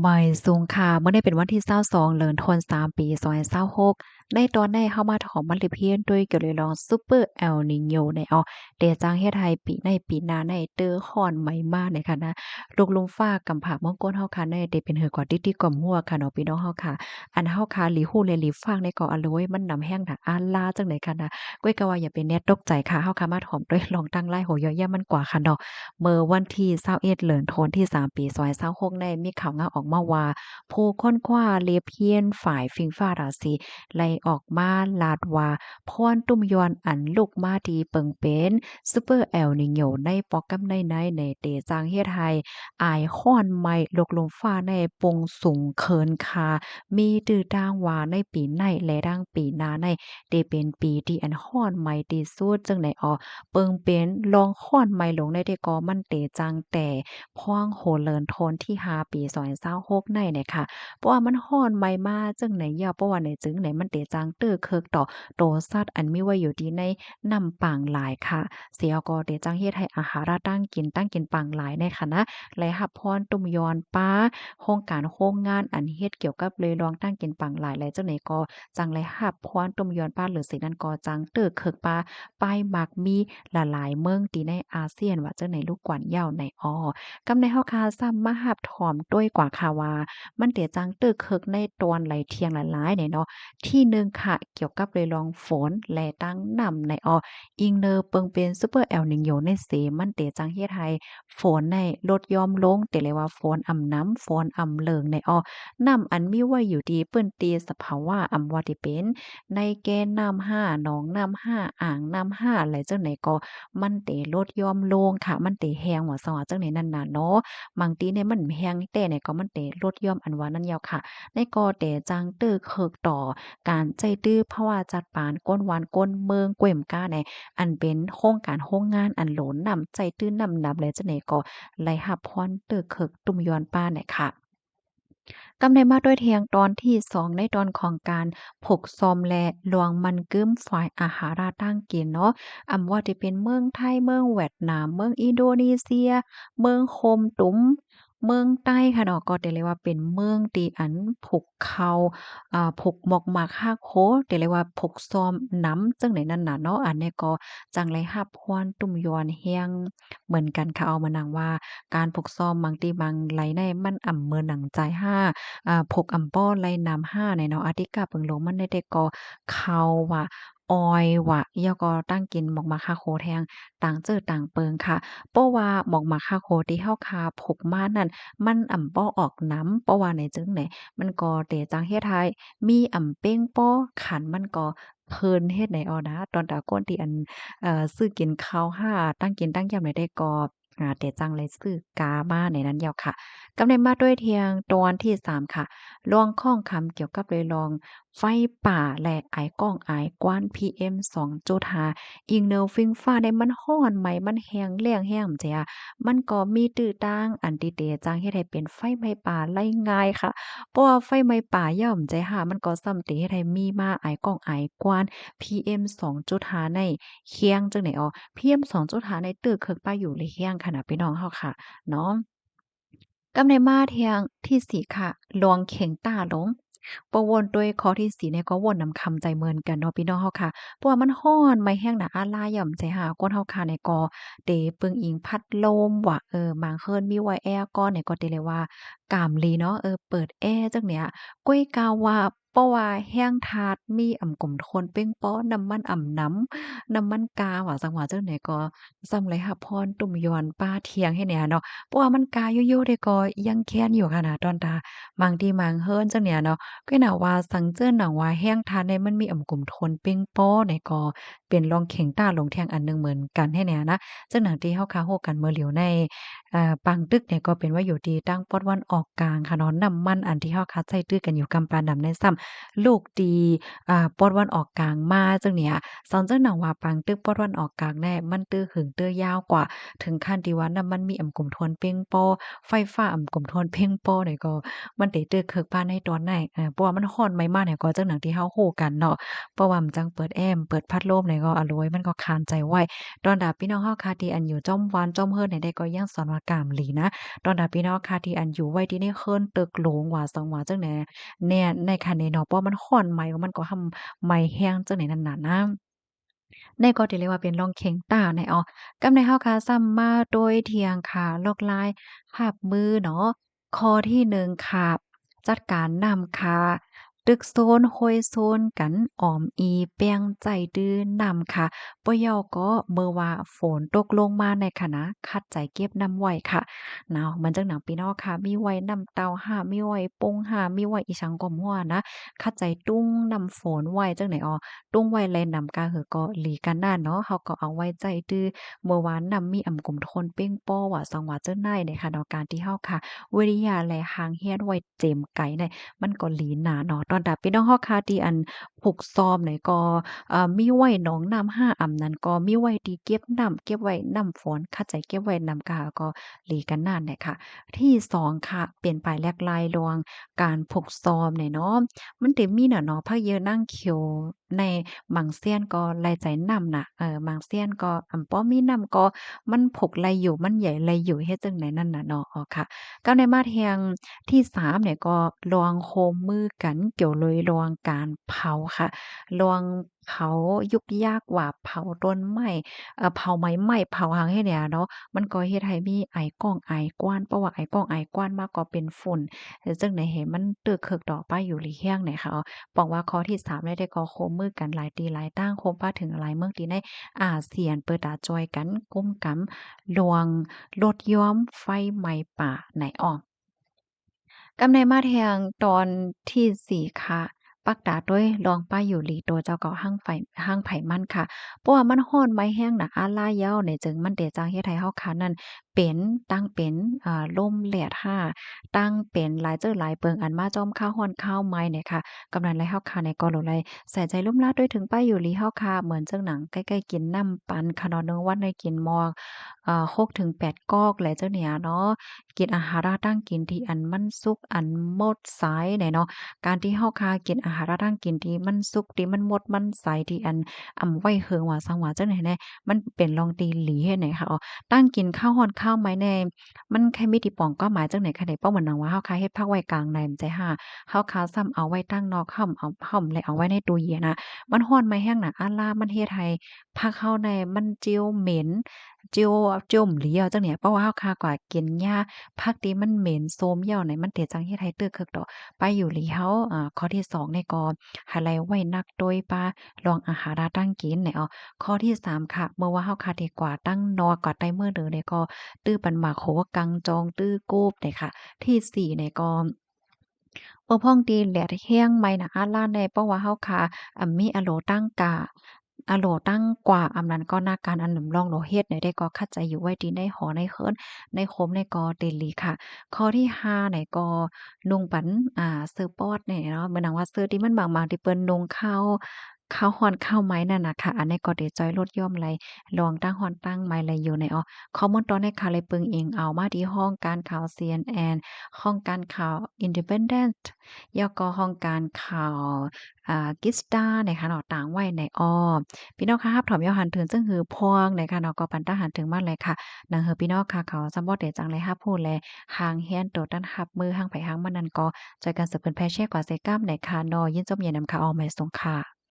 บ่ายสูงค่ะเมื่อได้เป็นวันที่22เดือนธันวาคมปี2026ในตอนได้เข้ามาถอมมันลิเพียนด้วยเกี่ยวเลยลองซูเปอร์เอลนิโญในเดจังเฮ็ดให้ปีในปีหน้าในเตอฮ้อนไหม้มาในค่ะนะลูกลมฟ้ากำผากเมืองก้นเฮาค่ะในได้เป็นหือกว่าติๆก่อมหัวค่ะเนาะพี่น้องเฮาค่ะอันเฮาค่ะหลีฮู้เลยหลีฟางในเกาะอะโลยมันนำแห้งน่ะอาลาจังได๋ค่ะนะก้อยก็ว่าอย่าไปแน่ตกใจค่ะเฮาค่ะมาถอมด้วยลองตั้งไล่โหย่อยแย่มันกว่าค่ะเนาะเมื่อวันที่21เดือนธันวาคมที่3ปี2026ในมีข่าวงาออกมาว่า ผู้ค้นคว้าเลเพียนฝ่ายฟิงฟ้าราศีไล่ออกมาลาดว่าพรตุ้มยอนอันลูกมาดีเปิงเป็นซูเปอร์เอลนิโญในปอกกำในเตจางเฮ็ดให้อายค้อนไม้ลกลมฟ้าในปงสูงเคินคามีตื้อตางว่าในปีในและดังปีหน้าในเตเป็นปีที่อันค้อนไม้ที่สุดจังได๋เปิงเป็นลองค้อนไม้ลงในได้ก็มันเตจังแต่พ่วงโหเลินโทนที่5ปี2026ในเนี่ยค่ะ เพราะว่ามันร้อนไหม้มาจั่งไหนยาวเพราะว่าไหนจึงไหนมันเตจางเตื้อเคิกต่อโตสัตว์อันมีไว้อยู่ดีในน้ำปางหลายค่ะเสียก็เตจังเฮ็ดให้อาหาระตั้งกินปางหลายในค่ะนะและรับพรตุ่มยอนป้าโครงการโครงงานอันเฮ็ดเกี่ยวกับเลยลองตั้งกินปังหลายและจังไหนก็จังไลรับพรตุ่มยอนป้าหรือสินั้นก็จังเตื้อเคิกป้าป้ายมักมีหลายๆเมืองที่ในอาเซียนว่าจังไหนลูกกวนเหย้าในกำในเฮาคาซ้ำมารับถอมด้วยกว่าค่ะว่า มันเตียจังตึกเคิกในตอนไหลเที่ยงหลายๆเนี่ยเนาะที่หนึ่งค่ะเกี่ยวกับเลยลองฝนและตั้งนำในอิงเนอร์เปิงเป็นซูเปอร์แอลนิโญในเสมันเตจังเฮ็ดให้ฝนในลดยอมลงแต่เลยว่าฝนอ่ำน้ำฝนอ่ำเลิงในน้ำอันมีไว้อยู่ดีเปิ้นตีสภาวะอำว่าที่เป็นในแก่น้ำห้าหนองน้ำห้าอ่างน้ำห้าไหลจังไหนก็มันเตลดยอมลงค่ะมันเตแฮงว่าซังว่าจังไหนนั่นน่ะเนาะ บางทีเนี่ยมันแฮงแต่เนี่ยก็มันเตลดย่อมอันว่านั้นยาวค่ะในก็แต่จังตื้อเคิกต่อการใจตื้อเพราะว่าจัดปานก้นหวานก้นเมืองกว้มก้าในอันเป็นโครงการโรงงานอันโหลนนำใจตื้อนำนับและจังได๋ก็ไหลรับพรตื้อเคิกตุ่มยอนป้าเนี่ยค่ะ กำได้มาด้วยเทียงตอนที่2ในตอนของการผกซอมและลวงมันกึ้มฝ่ายอาหาราตั้งกินเนาะว่าจะเป็นเมืองไทยเมืองเวียดนามเมืองอินโดนีเซียเมืองโคมตุ้มเมืองใต้ค่ะเนาะก็ได้เรียกว่าเป็นเมืองที่อันผกเขาผกหมอกหมากฮากโคได้เรียกว่าผกซอมน้ำจังได๋นั่นน่ะเนาะอันนี้ก็จังไลรับพรตุ้มยอนแฮงเหมือนกันค่ะเอามานังว่าการผกซ้อมบางทีบางไหลในมันอ่ำเมินหนังใจห้า พกอำป้อไล่น้ำห้าในเนาะอาทิกาเปิงลงมันได้แต่ก็เขาว่าออยว่ายอก็ตั้งกินหมอกมาคาโคแทงต่างเจอต่างเปิงค่ะเพราะว่าหมอกมาคาโคที่เฮาคาพกมานั่นมันอำป้อออกน้ำเพราะว่าไหนจึงไหนมันก็เตจังเฮ็ดให้มีอำเป้งป้อขันมันก็เพิ่นเฮ็ดไหนนะตอนตาก้นที่อันซื้อกินข้าวห้าตั้งกินตั้งยามไหนได้ก็แต่จังเลยซื้อกามาในนั้นยาวค่ะ กำเนิดมาด้วยเทียงตอนที่3ค่ะลวงข้องคำเกี่ยวกับเลยลองไฟป่าและไอก้องไอากว้าน PM 2.5อิงเนอฟิงฟ้าได้มันร้อนไหมมันแห้งแล้งแห้งจั่งซี้มันก็มีตื้อต่างอันที่เตจังเฮ็ดให้เป็นไฟไหม้ป่าไล่ง่ายค่ะเพราะว่าไฟไหม้ป่าย่อมใจค่ะมันก็ส่ำเตเฮ็ดให้มีมาไอก้องไอากว้าน PM 2.5ในเคียงจั่งใดPM 2.5ในตึกเคิกป้าอยู่เลยเคียงค่ะนะพี่น้องเฮาค่ะเนาะ กำในมาเทียงที่สี่ค่ะลวงเข่งต้าหลงปะวนด้วยข้อที่สี่เนี่ยก็วนนำคำใจเหมือนกันเนาะพี่น้องเฮาค่ะเพราะว่ามันร้อนไม่แห้งน่ะอาลาย่ำใจหาคนเฮาค่ะเนี่ยก็เตปึงอิงพัดลมว่าบางเคินมีไว้แอร์ก่อนเนี่ยก็เตเลยว่ากามลีเนาะเปิดแอร์จังเนี่ยก้อยกาว่าเพราะว่าแห้งทาดมีอ่ำกลมทนเป้งป้อน้ำมันอ่ำน้ำมันกาว่าจังหวะจังไหนก็ส่ำเลยค่ะพรตุ่มยอนป้าเที่ยงให้เนี่ยเนาะ เพราะว่ามันกาอยู่ๆเดะก็ยังแค้นอยู่ค่ะนะตอนตาบางทีบางเฮิรนจังเนี่ยเนาะก็น่าว่าสังเจิ้นหนังว่าแห้งทานในมันมีอ่ำกุ่มทนเป้งป้อเนี่ยก็เป็นรองเข็งต้าลงแทงอันหนึ่งเหมือนกันให้เนี่ยนะจังหนังที่เฮาคาโฮกันเมื่อเหลียวในปังตึกเนี่ยก็เป็นว่าอยู่ที่ตั้งปอดวันออกกลางค่ะเนาะน้ำมันอันที่เฮาคาใช้ตื้อกันอยู่กำปานดำในซ้ ลูกดีปอดวันออกกลางมาจังเนี่ยสอนจังหนังว่าปังตึกปอดวันออกกลางแน่มันตื้อหึงตื้อยาวกว่าถึงขั้นที่ว่าน่ะมันมีกลุ่มทวนเป้งป้อไฟฟ้ากลุ่มทวนเพ่งป้อเนี่ยก็มันได้ตื้อเคิกพานในตอนไหนเพราะว่ามันร้อนไหมมาเนี่ยก็จังหนังที่เฮาฮู้กันเนาะเพราะว่ามันจังเปิดแอร์เปิดพัดลมเนี่ยก็อโลยมันก็คานใจไว้ตอนดาพี่น้องเฮาค่ะที่อันอยู่จ้อมวานจ้อมเฮิรเนี่ยได้ก็ยังสอนว่ากามหลีนะตอนดาพี่น้องค่ะที่อันอยู่ไว้ที่ในเฮิรนตึกโหลงว่าสังว่าจังแหนเนี่ยในคันนี้เนาะเพราะมันร้อนไหมมันก็ไหม้แรงจังไหนนั่นน่ะนะในก็ที่เรียกว่าเป็นร่องเข็งต้าในอ้อกำในเฮาค่ะซ้ำมาโดยเที่ยงค่ะลอกลายคาบมือเนาะข้อที่1ค่ะจัดการน้ำค่ะตึกโซนโฮยโซนกันออมอีแป้งใจดื้อนำค่ะบ่ยอก็เมื่อว่าฝนตกลงมาในคะนะคัดใจเก็บน้ำไว้ค่ะเนาะมันจังหนังพี่น้องค่ะมีไว้น้ำเต้าห้ามีไว้ปงห้ามีไว้อีสังก็มั่วนะคัดใจตุ้งน้ำฝนไว้จังไหนอ้อ ตุ้งไว้แลนำกาหือก็หลีกันนั่นเนาะเขาก็เอาไว้ใจดื้อเมื่อวานนำมีกลุ่มทนเป้งป้อว่าสังว่าเจ้าในค่ะเนาะการที่เฮาค่ะวิริยาและหางเฮียนไว้เจมไก่เนี่ยมันก็หลีหนาเนาะตอนดาพี่น้องเฮาค่ะที่อันผูกซ้อมเนี่ยก็มีไว้หนองน้ำห้าอำนั้นก็มีไว้ที่เก็บน้ำเก็บไว้น้ำฝนคัดใจเก็บไว้น้ำกาก็หลีกันนั่นแหละค่ะที่สองค่ะเปลี่ยนไปแลกลายรวงการผูกซ้อมเนี่ยเนาะ มันเต็มมีน่ะเนาะภาคเยอะนั่งเขียวในบางเสี้ยนก็ไล่ใจนำน่ะบางเสี้ยนก็ป้อมีนำก็มันผกไล่อยู่มันใหญ่ไล่อยู่เฮ็ดจังไหนนั่นน่ะเนาะอ๋อค่ะก็ในมาแทงที่3เนี่ยก็ลองโฮมมือกันเกี่ยวเลยลองการเผาค่ะลองเผายุกยากกว่าเผาต้นไม้เผาไม้ไหม้เผาหางเฮ็ดเนี่ยเนาะมันก็เฮ็ดให้มีไอก้องไอก้านเพราะว่าไอก้องไอก้านมาก็เป็นฝุ่น ซึ่งในเหตุมันตึกเคิกต่อไปอยู่หลีเฮียงไหนคะบอกว่าข้อที่3ได้ก็โคมมือกันหลายตีหลายตั้งโคมป้าถึงหลายเมืองที่ในอาเซียนเปิดตาจอยกันก้มกำลวงลดย้อมไฟไหม้ป่าไหนออก กำในมาแทงตอนที่4ค่ะปักตาด้วยลองป้ายอยู่หลีตัวเจ้าเกาะห้างไผมันค่ะเพราะว่ามันร้อนไม้แห้งน่ะอาลายาวเนี่ยจึงมันเดจังเฮ็ดให้เฮาค่ะนั้นเป็นตั้งเป็นลมแหลดห้าตั้งเป็นหลายเจ้อหลายเปิงอันมาจอมข้าวร้อนข้าวไหม้เนี่ยค่ะกำนันไรเฮาค่ะในก็โลไลใส่ใจลุ่มลาดด้วยถึงป้ายอยู่หลีเฮาค่ะเหมือนจังหนังใกล้ๆกินน้ำปันคะเนาะเนึงวันได้กินหม้อ6-8กอกแหละเจ้าเนี่ยเนาะ กินอาหาระตั้งกินที่อันมันสุกอันหมดสายเนี่ยเนาะการที่เฮาคากินอาหาระตั้งกินที่มันสุกที่มันหมดมันสายที่อันไว้เหิงว่าสังว่าจังไหนแน่มันเป็นลองตีหลีเฮ็ดไหนคะอ๋อตั้งกินข้าวฮ้อนข้าวไหมแน่มันแค่มีที่ปองก็หมายจังไหนคะได้เป้าเหมือนนังว่าเฮาคาเฮ็ดพักไว้กลางในมันใจห่าเฮาคาซ้ำเอาไว้ตั้งนอกห่อมแล้วเอาไว้ในตู้เย็นน่ะมันร้อนไหมแห้งน่ะอาลามันเฮ็ดให้ผักเฮาในมันเจียวเหม็นเจียวหลีเอาจังเนี่ยเพราะว่าเฮาคากว่ากินหญ้า ผักที่มันเหม็นโทรมเหย้าไหนมันเตจังเฮ็ดให้ตึกคึกดอกไปอยู่หลีเฮาข้อที่2นี่ก็หาไลไว้นักโดยปาลองอาหาราตั้งกินเนี่ยข้อที่3ค่ะเมื่อว่าเฮาคาดดีกว่าตั้งนอกว่าใต้มื้อเด้อเนี่ยก็ตื้อปันหมากโขกังจองตื้อโกบเนี่ยค่ะที่4เนี่ยก็บ่พ้องตีแหลดแห้งไหมน่ะอาล้านได้เพราะว่าเฮาคามีอะโลตั้งกาอะโลตั้งกว่านั้นก็นาการอันหนึ่งลองโลเฮ็ดเนี่ยได้ก็คัดใจอยู่ไว้ดีในหอในเคินในโคมในกอเตลีค่ะ ข้อที่5เนี่ยก็นุ่งปันเสื้อปอดเนี่ยเนาะเหมือนหนังว่าเสื้อที่มันบางๆที่เปิ้นนุ่งข้าวฮ้อนข้าวไหม้นั่นน่ะค่ะอันนี้ก็ได้จอยลดหย่อมไหลลองตั้งฮ้อนตั้งไหม้ไหลอยู่ในข้อมูลตอนในค่ะเลยปึงเองเอามาที่ห้องการข่าว CNN ห้องการข่าว Independent แล้วก็ห้องการข่าวGista นะคะเนาะต่างไว้ในพี่น้องคะรับถอมยอหันถึงซึ่งหือพวงนะคะเนาะก็ปันตาหันถึงมาเลยค่ะนังเฮอพี่น้องค่ะเขาซัมบ่ได้จังเลยรับพูดแลหางเฮียนโตตั้นรับมือหางไผหางมันนั่นก็จอยกันสืบเพิ่นแพ่แชร์กว่าใส่กล้ามในค่ะเนาะยินจมเย็นนำค่ะออกมาส่งค่ะ